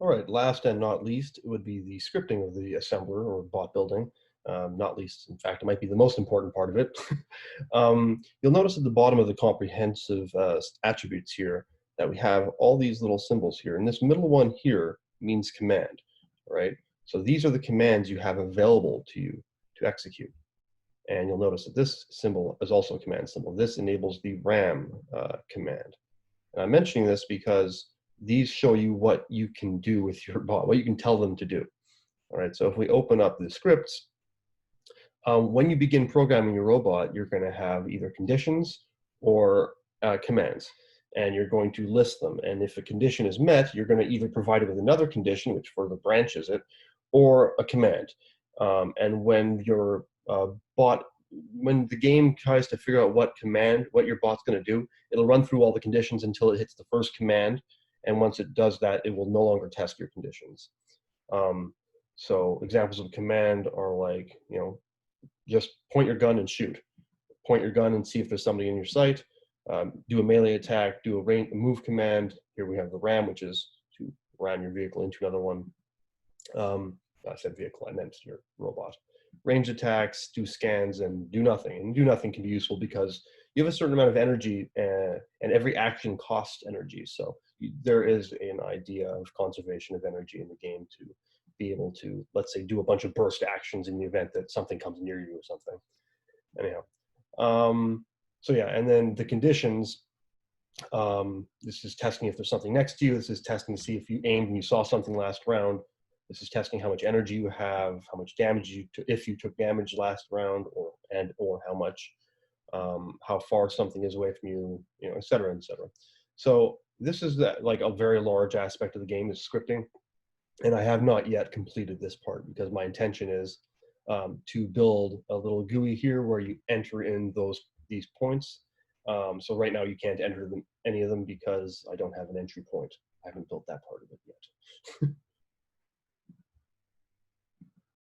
All right, last and not least, it would be the scripting of the assembler or bot building. Not least, in fact, it might be the most important part of it. You'll notice at the bottom of the comprehensive attributes here that we have all these little symbols here. And this middle one here means command, right? So these are the commands you have available to you to execute. And you'll notice that this symbol is also a command symbol. This enables the RAM command. And I'm mentioning this because these show you what you can do with your bot, what you can tell them to do. All right, so if we open up the scripts, when you begin programming your robot, you're going to have either conditions or commands, and you're going to list them. And if a condition is met, you're going to either provide it with another condition, which further branches it, or a command. And when your bot, when the game tries to figure out what command, what your bot's going to do, it'll run through all the conditions until it hits the first command. And once it does that, it will no longer test your conditions. Um, so examples of command are like, just point your gun and shoot. Point your gun and see if there's somebody in your sight. Do a melee attack, do a move command. Here we have the ram, which is to ram your vehicle into another one. I said vehicle, I meant your robot. Range attacks, do scans, and do nothing. And do nothing can be useful because you have a certain amount of energy, and every action costs energy. So there is an idea of conservation of energy in the game to be able to, let's say, do a bunch of burst actions in the event that something comes near you or something. Anyhow, so yeah, and then the conditions. This is testing if there's something next to you. This is testing to see if you aimed and you saw something last round. This is testing how much energy you have, how much damage you took, if you took damage last round, or how much, how far something is away from you, et cetera, et cetera. So this is like a very large aspect of the game is scripting, and I have not yet completed this part because my intention is to build a little GUI here where you enter in these points. So right now you can't enter any of them because I don't have an entry point. I haven't built that part of it yet.